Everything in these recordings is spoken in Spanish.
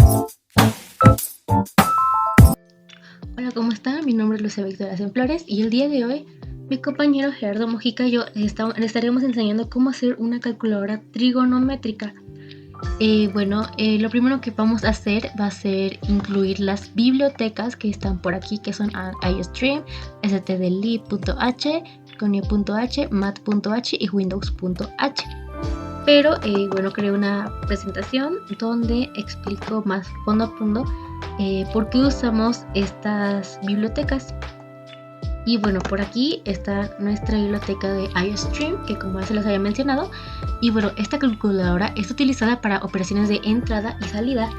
Hola, ¿cómo están? Mi nombre es Lucia Victoria Flores y el día de hoy mi compañero Gerardo Mojica y yo le estaremos enseñando cómo hacer una calculadora trigonométrica. Lo primero que vamos a hacer va a ser incluir las bibliotecas que están por aquí, que son iStream, stdlib.h, conio.h, mat.h y windows.h. Pero creé una presentación donde explico más fondo a fondo por qué usamos estas bibliotecas. Y bueno, por aquí está nuestra biblioteca de iStream, que como ya se los había mencionado. Y bueno, esta calculadora es utilizada para operaciones de entrada y salida.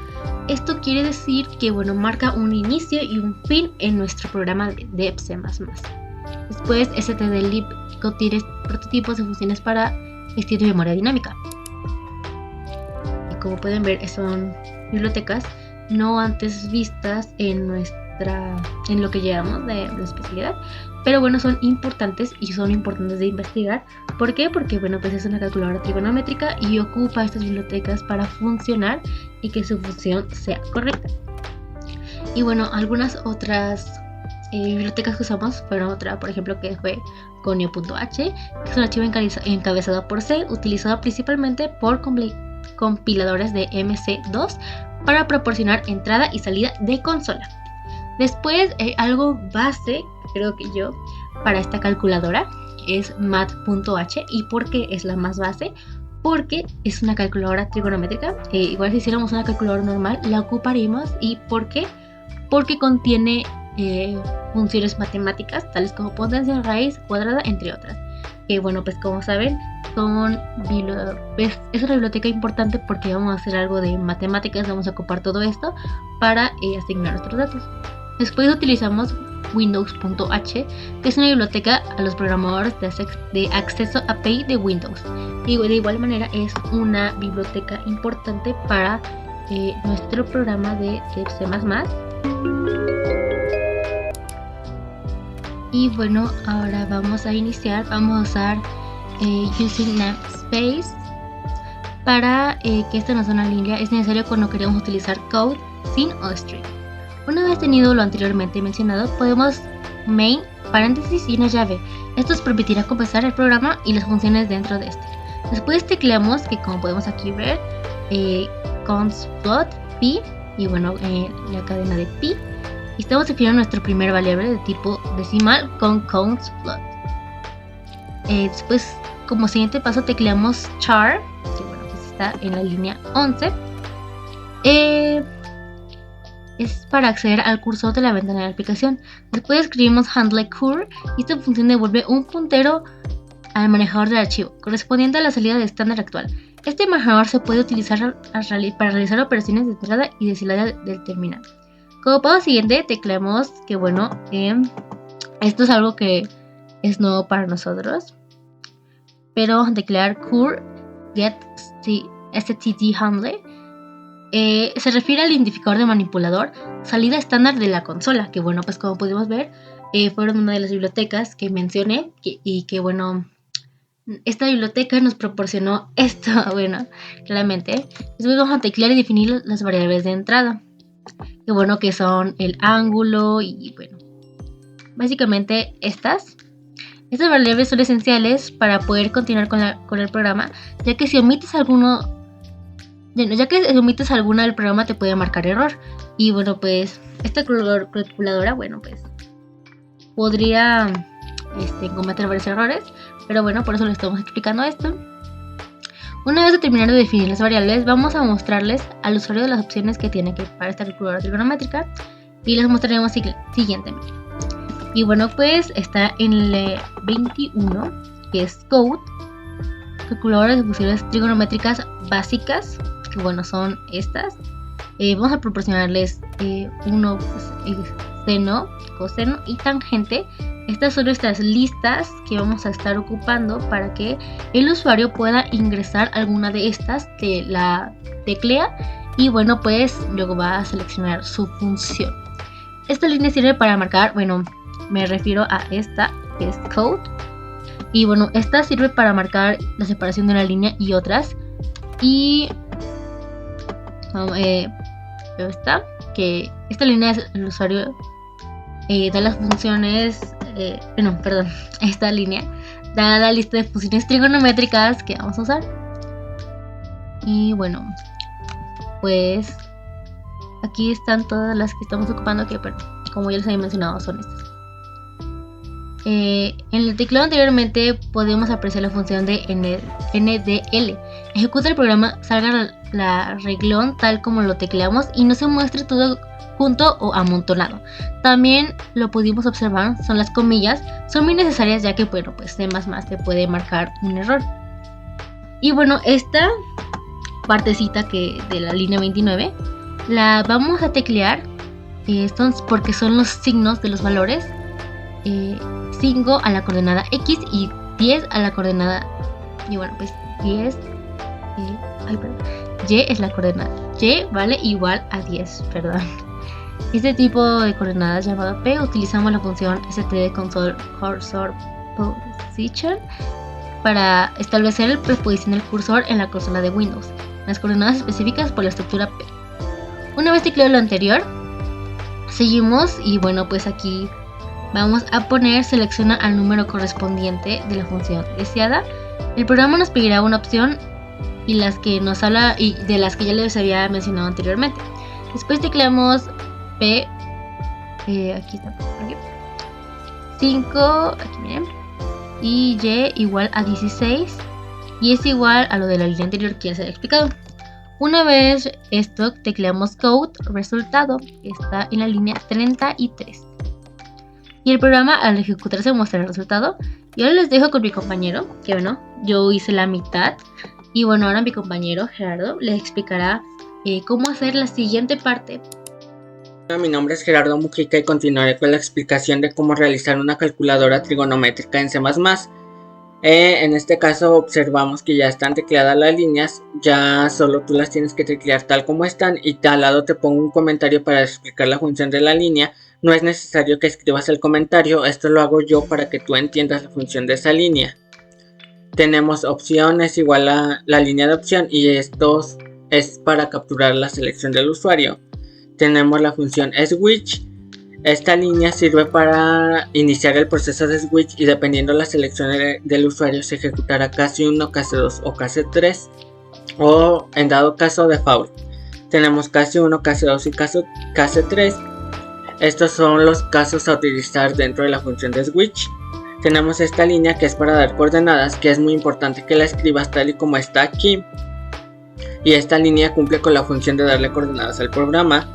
Esto quiere decir que marca un inicio y un fin en nuestro programa de C++. Después, stdlib contiene prototipos de funciones para estilo de memoria dinámica. Y como pueden ver, son bibliotecas no antes vistas en lo que llevamos de especialidad, pero son importantes de investigar. ¿Por qué? Porque es una calculadora trigonométrica y ocupa estas bibliotecas para funcionar y que su función sea correcta. Y algunas otras bibliotecas que usamos fueron otra, por ejemplo, que fue conio.h, que es un archivo encabezado por C, utilizado principalmente por compiladores de MC2 para proporcionar entrada y salida de consola. Después, algo base, creo que yo, para esta calculadora es mat.h. ¿Y por qué es la más base? Porque es una calculadora trigonométrica. Igual si hiciéramos una calculadora normal, la ocuparíamos. ¿Y por qué? Porque contiene funciones matemáticas, tales como potencia, raíz, cuadrada, entre otras. Como saben, es una biblioteca importante porque vamos a hacer algo de matemáticas, vamos a ocupar todo esto para asignar nuestros datos. Después utilizamos windows.h, que es una biblioteca a los programadores de acceso API de Windows. Y de igual manera es una biblioteca importante para nuestro programa de C++. Y ahora vamos a iniciar, vamos a usar using namespace. Para que esta no sea una línea, es necesario cuando queremos utilizar code sin o string. Una vez tenido lo anteriormente mencionado, podemos main, paréntesis y una llave. Esto nos permitirá comenzar el programa y las funciones dentro de este. Después tecleamos, que como podemos aquí ver, const float pi y la cadena de pi. Y estamos definiendo nuestro primer variable de tipo decimal con const float. Después, como siguiente paso, tecleamos char, que está en la línea 11. Es para acceder al cursor de la ventana de la aplicación. Después escribimos handle cur y esta función devuelve un puntero al manejador del archivo, correspondiente a la salida de estándar actual. Este manejador se puede utilizar para realizar operaciones de entrada y de salida del terminal. Como paso siguiente, tecleamos que esto es algo que es nuevo para nosotros, pero vamos a teclear cur get std handle. Se refiere al identificador de manipulador, salida estándar de la consola, que como pudimos ver, fueron una de las bibliotecas que mencioné y que esta biblioteca nos proporcionó esto, claramente. Después vamos a teclear y definir las variables de entrada, que son el ángulo y básicamente estas variables son esenciales para poder continuar con el programa, ya que si omites alguna del programa te puede marcar error. Y esta calculadora podría cometer varios errores, pero por eso les estamos explicando esto. Una vez terminado de definir las variables, vamos a mostrarles al usuario las opciones que tiene para esta calculadora trigonométrica y les mostraremos siguientemente. Y está en el 21, que es code, calculadoras de funciones trigonométricas básicas, que son estas. Vamos a proporcionarles seno, coseno y tangente. Estas son nuestras listas que vamos a estar ocupando para que el usuario pueda ingresar alguna de estas, que la teclea y luego va a seleccionar su función. Esta línea sirve para marcar, me refiero a esta, que es code. Y esta sirve para marcar la separación de una línea y otras. Y está, que esta línea es el usuario da las funciones, esta línea da la lista de funciones trigonométricas que vamos a usar. Y bueno, pues aquí están todas las que estamos ocupando, que como ya les había mencionado son estas. En el teclado anteriormente podemos apreciar la función de NDL. Ejecuta el programa, salga la reglón tal como lo tecleamos y no se muestre todo junto o amontonado. También lo pudimos observar, son las comillas, son muy necesarias ya que bueno, pues C++ te puede marcar un error. Y bueno, esta partecita de la línea 29 la vamos a teclear, porque son los signos de los valores, 5 a la coordenada X y 10 a la coordenada, y bueno, pues 10, Y es la coordenada, Y vale igual a 10, perdón. Este tipo de coordenadas llamado P utilizamos la función std cursor position para establecer la posición del cursor en la consola de Windows, las coordenadas específicas por la estructura P. Una vez tecleado lo anterior, seguimos y bueno, pues aquí vamos a poner selecciona al número correspondiente de la función deseada. El programa nos pedirá una opción y las que nos habla y de las que ya les había mencionado anteriormente. Después tecleamos P, aquí está, 5, aquí miren, y Y igual a 16 y es igual a lo de la línea anterior que ya se había explicado. Una vez esto, tecleamos code resultado, que está en la línea 33. Y el programa al ejecutarse muestra el resultado. Y ahora les dejo con mi compañero, que bueno, yo hice la mitad. Y bueno, ahora mi compañero Gerardo les explicará cómo hacer la siguiente parte. Mi nombre es Gerardo Mujica y continuaré con la explicación de cómo realizar una calculadora trigonométrica en C++. En este caso observamos que ya están tecleadas las líneas, ya solo tú las tienes que teclear tal como están y al lado te pongo un comentario para explicar la función de la línea. No es necesario que escribas el comentario, esto lo hago yo para que tú entiendas la función de esa línea. Tenemos opciones igual a la línea de opción y esto es para capturar la selección del usuario. Tenemos la función switch. Esta línea sirve para iniciar el proceso de switch y dependiendo de la selección del usuario se ejecutará case1, case2 o case3 o en dado caso default. Tenemos case1, case2 y case3. Estos son los casos a utilizar dentro de la función de switch. Tenemos esta línea que es para dar coordenadas, que es muy importante que la escribas tal y como está aquí. Y esta línea cumple con la función de darle coordenadas al programa.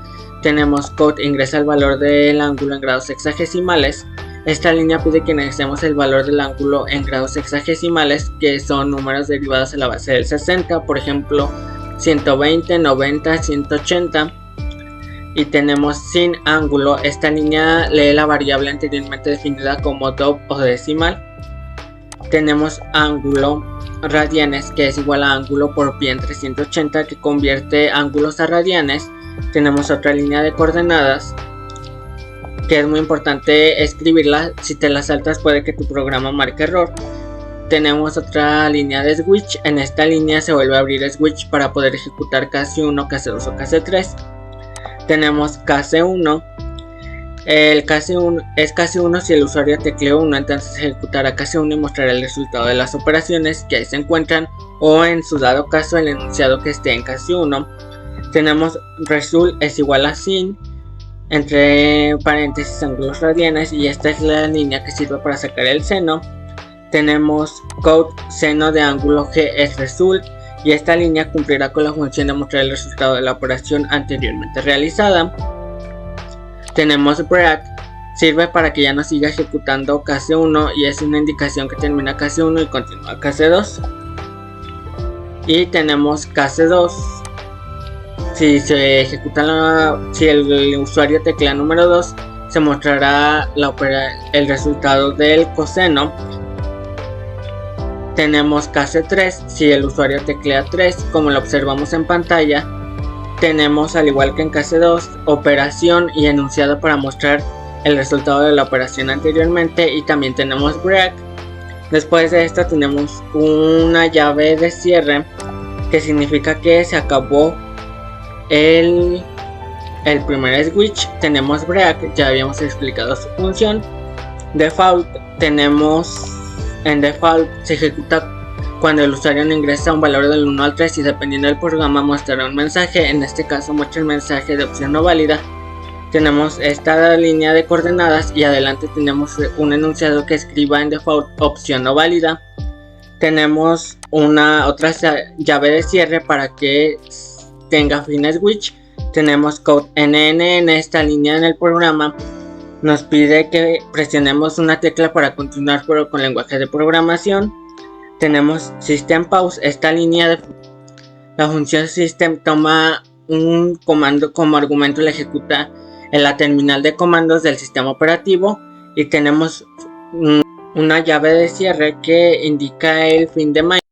Tenemos code, ingresa el valor del ángulo en grados sexagesimales. Esta línea pide que ingresemos el valor del ángulo en grados sexagesimales, que son números derivados a la base del 60, por ejemplo 120, 90, 180. Y tenemos sin ángulo, esta línea lee la variable anteriormente definida como DOP o decimal. Tenemos ángulo radianes, que es igual a ángulo por pi entre 180, que convierte ángulos a radianes. Tenemos otra línea de coordenadas que es muy importante escribirla, si te la saltas puede que tu programa marque error. Tenemos otra línea de switch, en esta línea se vuelve a abrir switch para poder ejecutar case1, case2 o case3. Tenemos case1, el case1 es case1 si el usuario tecleó 1, entonces ejecutará case1 y mostrará el resultado de las operaciones que ahí se encuentran o en su dado caso el enunciado que esté en case1. Tenemos result es igual a sin, entre paréntesis ángulos radianes, y esta es la línea que sirve para sacar el seno. Tenemos code seno de ángulo G es result, y esta línea cumplirá con la función de mostrar el resultado de la operación anteriormente realizada. Tenemos break, sirve para que ya no siga ejecutando case1 y es una indicación que termina case1 y continúa case2. Y tenemos case2. Si se ejecuta si el usuario teclea número 2, se mostrará el resultado del coseno. Tenemos case3, si el usuario teclea 3, como lo observamos en pantalla. Tenemos, al igual que en case2, operación y enunciado para mostrar el resultado de la operación anteriormente, y también tenemos break. Después de esto tenemos una llave de cierre, que significa que se acabó el primer switch, tenemos break, ya habíamos explicado su función. Default, en default se ejecuta cuando el usuario no ingresa un valor del 1 al 3 y dependiendo del programa mostrará un mensaje, en este caso muestra el mensaje de opción no válida. Tenemos esta línea de coordenadas y adelante tenemos un enunciado que escriba en default opción no válida. Tenemos otra llave de cierre para que tenga fin switch. Tenemos code NN en esta línea en el programa. Nos pide que presionemos una tecla para continuar pero con lenguaje de programación. Tenemos system pause, esta línea de la función system toma un comando como argumento y la ejecuta en la terminal de comandos del sistema operativo. Y tenemos una llave de cierre que indica el fin de máquina.